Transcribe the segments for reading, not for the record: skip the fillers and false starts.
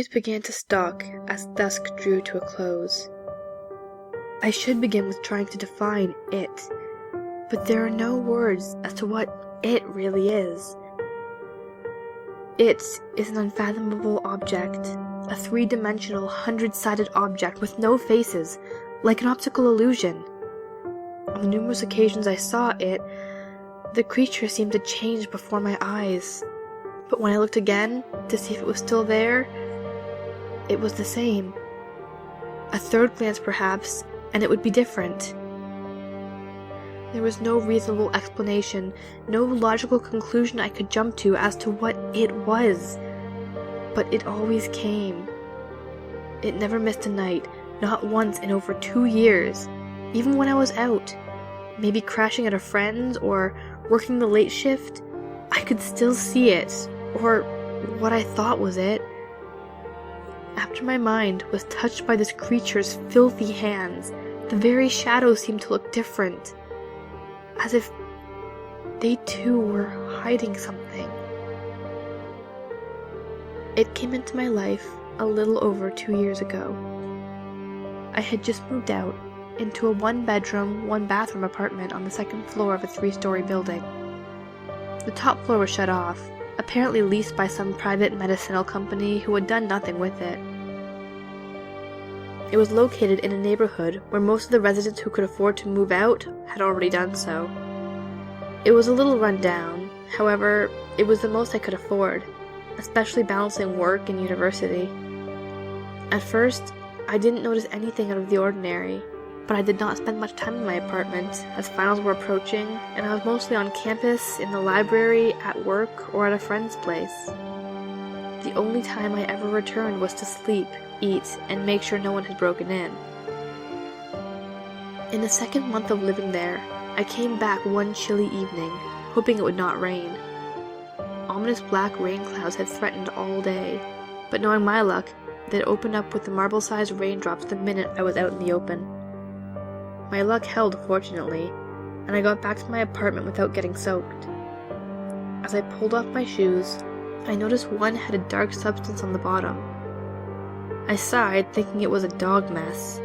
memories began to stalk as dusk drew to a close. I should begin with trying to define it, but there are no words as to what it really is. It is an unfathomable object, a three-dimensional, hundred-sided object with no faces, like an optical illusion. On the numerous occasions I saw it, the creature seemed to change before my eyes. But when I looked again, to see if it was still there, it was the same. A third glance perhaps, and it would be different. There was no reasonable explanation, no logical conclusion I could jump to as to what it was. But it always came. It never missed a night, not once in over 2 years, even when I was out, maybe crashing at a friend's or working the late shift. I could still see it, or what I thought was it. After my mind was touched by this creature's filthy hands, the very shadows seemed to look different, as if they too were hiding something. It came into my life a little over 2 years ago. I had just moved out into a 1-bedroom, 1-bathroom apartment on the 2nd floor of a 3-story building. The top floor was shut off, apparently leased by some private medicinal company who had done nothing with it. It was located in a neighborhood where most of the residents who could afford to move out had already done so. It was a little run down, however, it was the most I could afford, especially balancing work and university. At first, I didn't notice anything out of the ordinary, but I did not spend much time in my apartment as finals were approaching, and I was mostly on campus, in the library, at work, or at a friend's place. The only time I ever returned was to sleep, eat, and make sure no one had broken in. In the 2nd month of living there, I came back one chilly evening, hoping it would not rain. Ominous black rain clouds had threatened all day, but knowing my luck, they'd opened up with the marble-sized raindrops the minute I was out in the open. My luck held, fortunately, and I got back to my apartment without getting soaked. As I pulled off my shoes, I noticed one had a dark substance on the bottom. I sighed, thinking it was a dog mess.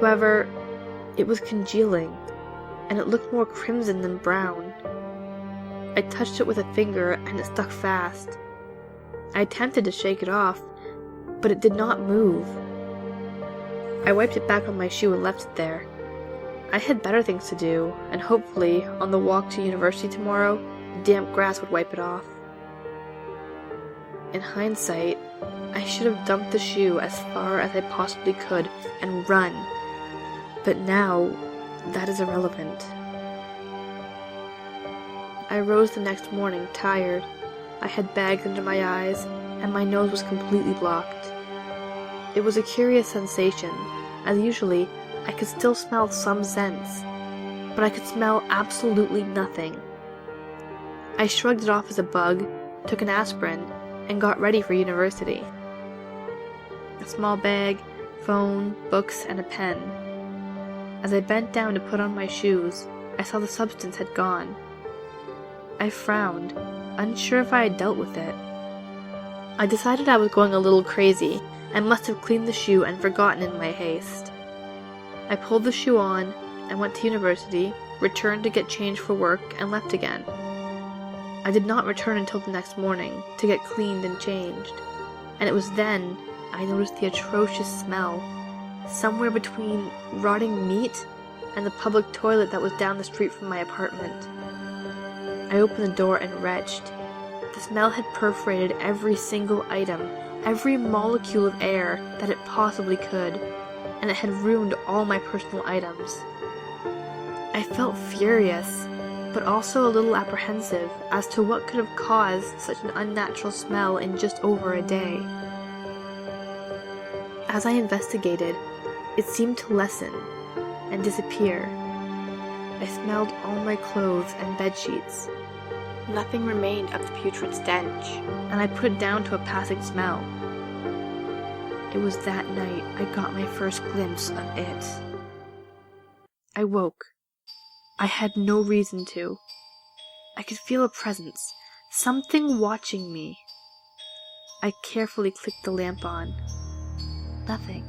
However, it was congealing, and it looked more crimson than brown. I touched it with a finger, and it stuck fast. I attempted to shake it off, but it did not move. I wiped it back on my shoe and left it there. I had better things to do, and hopefully, on the walk to university tomorrow, damp grass would wipe it off. In hindsight, I should have dumped the shoe as far as I possibly could and run, but now, that is irrelevant. I rose the next morning tired. I had bags under my eyes, and my nose was completely blocked. It was a curious sensation, as usually, I could still smell some scents, but I could smell absolutely nothing. I shrugged it off as a bug, took an aspirin, and got ready for university. A small bag, phone, books, and a pen. As I bent down to put on my shoes, I saw the substance had gone. I frowned, unsure if I had dealt with it. I decided I was going a little crazy, and must have cleaned the shoe and forgotten in my haste. I pulled the shoe on, and went to university, returned to get changed for work, and left again. I did not return until the next morning, to get cleaned and changed, and it was then I noticed the atrocious smell, somewhere between rotting meat and the public toilet that was down the street from my apartment. I opened the door and retched. The smell had perforated every single item, every molecule of air that it possibly could, and it had ruined all my personal items. I felt furious, but also a little apprehensive as to what could have caused such an unnatural smell in just over a day. As I investigated, it seemed to lessen and disappear. I smelled all my clothes and bedsheets. Nothing remained of the putrid stench, and I put it down to a passing smell. It was that night I got my first glimpse of it. I woke. I had no reason to. I could feel a presence, something watching me. I carefully clicked the lamp on. Nothing.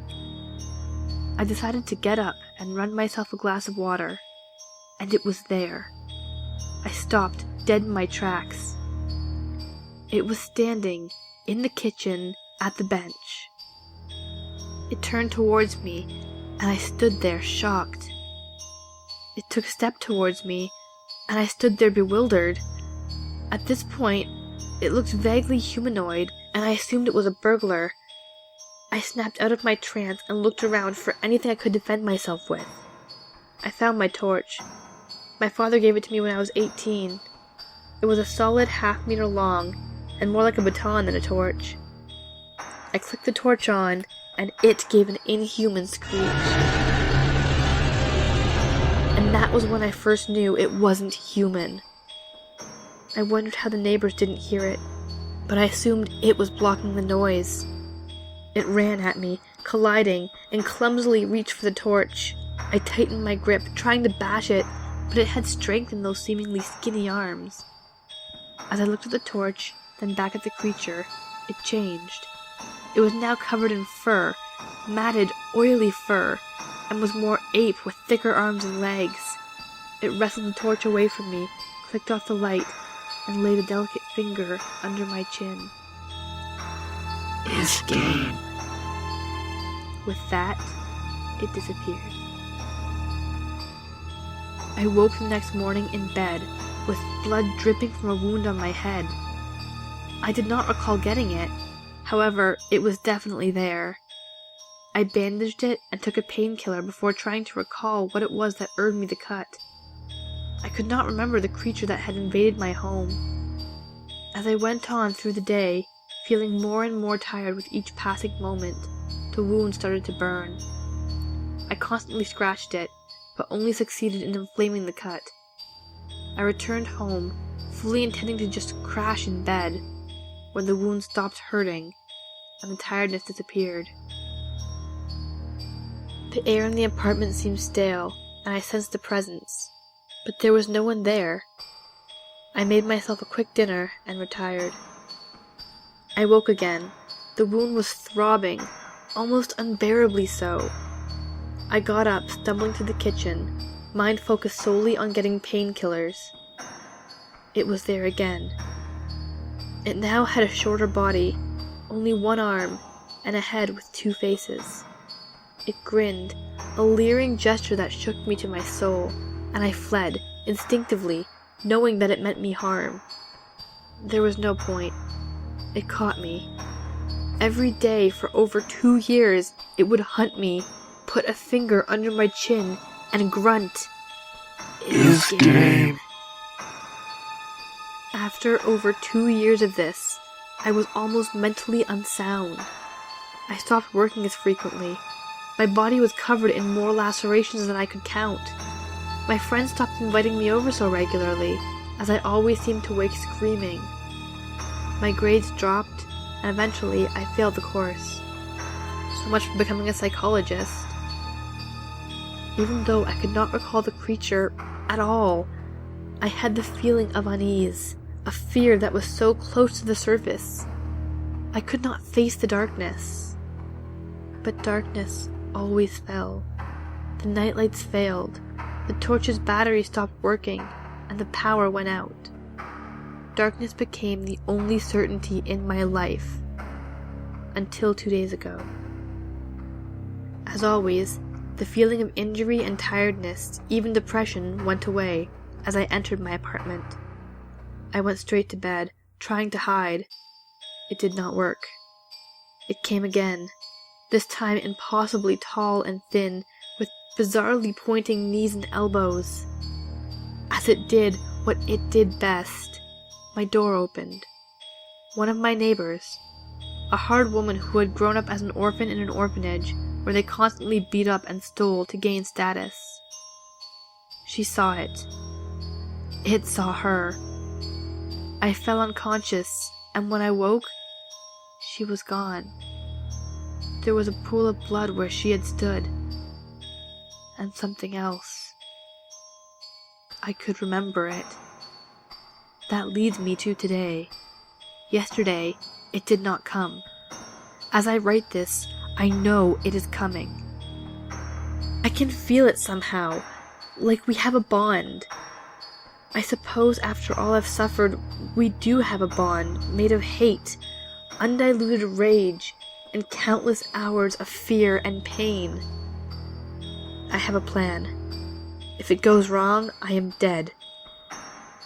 I decided to get up and run myself a glass of water, and it was there. I stopped dead in my tracks. It was standing in the kitchen at the bench. It turned towards me, and I stood there shocked. It took a step towards me, and I stood there bewildered. At this point, it looked vaguely humanoid, and I assumed it was a burglar. I snapped out of my trance and looked around for anything I could defend myself with. I found my torch. My father gave it to me when I was 18. It was a solid half-meter long, and more like a baton than a torch. I clicked the torch on, and it gave an inhuman screech. And that was when I first knew it wasn't human. I wondered how the neighbors didn't hear it, but I assumed it was blocking the noise. It ran at me, colliding, and clumsily reached for the torch. I tightened my grip, trying to bash it, but it had strength in those seemingly skinny arms. As I looked at the torch, then back at the creature, it changed. It was now covered in fur, matted, oily fur, and was more ape with thicker arms and legs. It wrestled the torch away from me, clicked off the light, and laid a delicate finger under my chin. His game. With that, it disappeared. I woke the next morning in bed, with blood dripping from a wound on my head. I did not recall getting it. However, it was definitely there. I bandaged it and took a painkiller before trying to recall what it was that earned me the cut. I could not remember the creature that had invaded my home. As I went on through the day, feeling more and more tired with each passing moment, the wound started to burn. I constantly scratched it, but only succeeded in inflaming the cut. I returned home, fully intending to just crash in bed, when the wound stopped hurting, and the tiredness disappeared. The air in the apartment seemed stale, and I sensed a presence, but there was no one there. I made myself a quick dinner and retired. I woke again. The wound was throbbing, almost unbearably so. I got up, stumbling to the kitchen, mind focused solely on getting painkillers. It was there again. It now had a shorter body, only one arm, and a head with two faces. It grinned, a leering gesture that shook me to my soul, and I fled, instinctively, knowing that it meant me harm. There was no point. It caught me. Every day for over 2 years, it would hunt me, put a finger under my chin, and grunt. His game. After over 2 years of this, I was almost mentally unsound. I stopped working as frequently. My body was covered in more lacerations than I could count. My friends stopped inviting me over so regularly, as I always seemed to wake screaming. My grades dropped, and eventually I failed the course. So much for becoming a psychologist. Even though I could not recall the creature at all, I had the feeling of unease, a fear that was so close to the surface. I could not face the darkness. But darkness always fell. The nightlights failed, the torch's battery stopped working, and the power went out. Darkness became the only certainty in my life, until 2 days ago. As always, the feeling of injury and tiredness, even depression, went away as I entered my apartment. I went straight to bed, trying to hide. It did not work. It came again, this time impossibly tall and thin, with bizarrely pointing knees and elbows. As it did what it did best, my door opened. One of my neighbors, a hard woman who had grown up as an orphan in an orphanage where they constantly beat up and stole to gain status. She saw it. It saw her. I fell unconscious, and when I woke, she was gone. There was a pool of blood where she had stood, and something else. I could remember it. That leads me to today. Yesterday, It did not come. As I write this, I know it is coming. I can feel it somehow, like we have a bond. I suppose after all I've suffered, we do have a bond made of hate, undiluted rage, and countless hours of fear and pain. I have a plan. If it goes wrong, I am dead.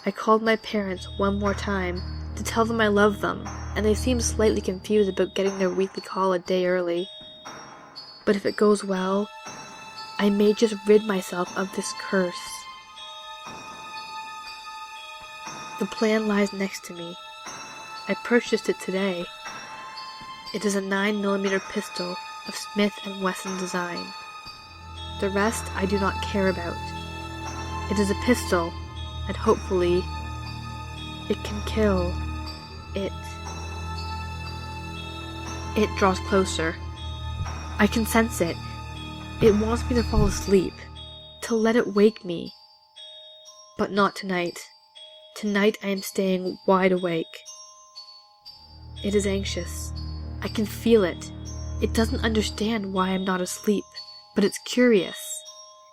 I called my parents one more time to tell them I love them, and they seemed slightly confused about getting their weekly call a day early. But if it goes well, I may just rid myself of this curse. The plan lies next to me. I purchased it today. It is a 9mm pistol of Smith & Wesson design. The rest I do not care about. It is a pistol, and hopefully, it can kill. It draws closer. I can sense it. It wants me to fall asleep, to let it wake me. But not tonight. Tonight I am staying wide awake. It is anxious. I can feel it. It doesn't understand why I'm not asleep, but it's curious.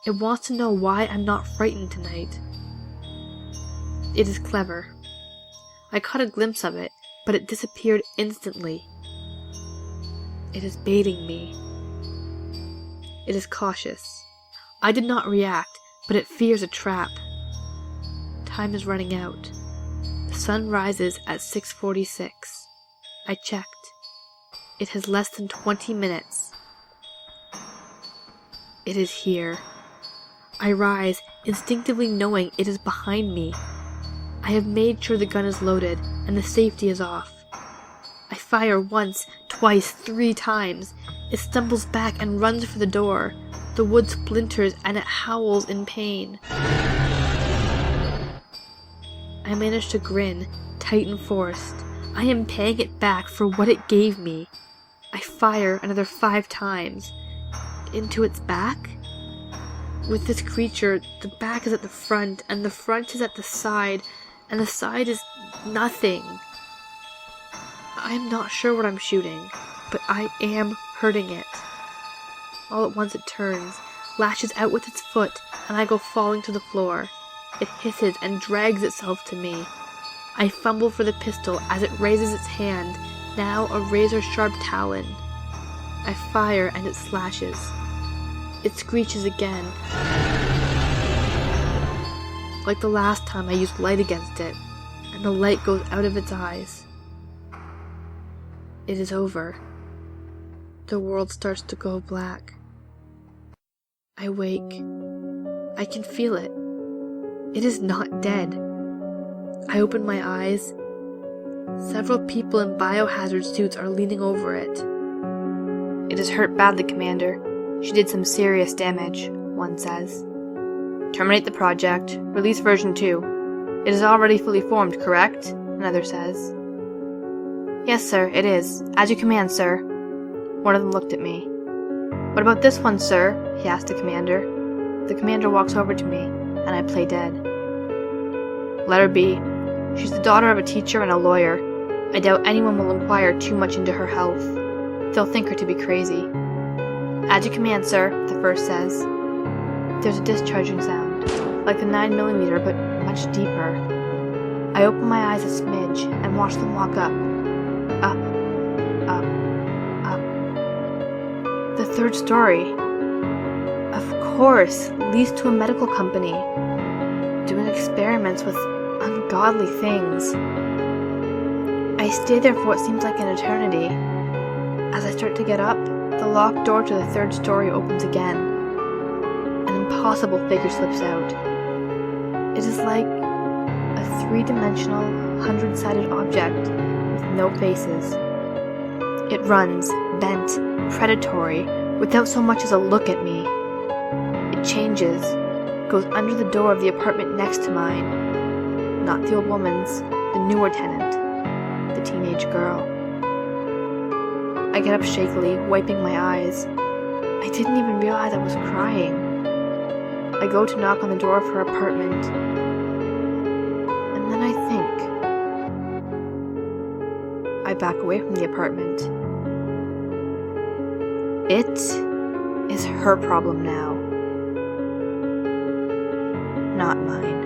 It wants to know why I'm not frightened tonight. It is clever. I caught a glimpse of it, but it disappeared instantly. It is baiting me. It is cautious. I did not react, but it fears a trap. Time is running out. The sun rises at 6:46. I checked. It has less than 20 minutes. It is here. I rise, instinctively knowing it is behind me. I have made sure the gun is loaded, and the safety is off. I fire once, twice, 3 times. It stumbles back and runs for the door. The wood splinters and it howls in pain. I manage to grin, tight and forced. I am paying it back for what it gave me. I fire another 5 times. Into its back? With this creature, the back is at the front, and the front is at the side, and the side is nothing. I am not sure what I'm shooting, but I am hurting it. All at once it turns, lashes out with its foot, and I go falling to the floor. It hisses and drags itself to me. I fumble for the pistol as it raises its hand, now a razor-sharp talon. I fire and it slashes. It screeches again. Like the last time I used light against it, and the light goes out of its eyes. It is over. The world starts to go black. I wake. I can feel it. It is not dead. I open my eyes. Several people in biohazard suits are leaning over it. "It is hurt badly, Commander. She did some serious damage," one says. "Terminate the project. Release version 2. It is already fully formed, correct?" another says. "Yes, sir, it is. As you command, sir." One of them looked at me. "What about this one, sir?" he asked the commander. The commander walks over to me, and I play dead. "Let her be. She's the daughter of a teacher and a lawyer. I doubt anyone will inquire too much into her health. They'll think her to be crazy." "As you command, sir," the first says. There's a discharging sound, like the 9mm, but much deeper. I open my eyes a smidge and watch them walk up. Up. Up. Up. The 3rd story. Of course, leased to a medical company. Doing experiments with ungodly things. I stay there for what seems like an eternity. As I start to get up, the locked door to the 3rd story opens again. An impossible figure slips out. It is like a 3-dimensional, 100-sided object with no faces. It runs, bent, predatory, without so much as a look at me. It changes, goes under the door of the apartment next to mine. Not the old woman's, the newer tenant, the teenage girl. I get up shakily, wiping my eyes. I didn't even realize I was crying. I go to knock on the door of her apartment. And then I think. I back away from the apartment. It is her problem now, not mine.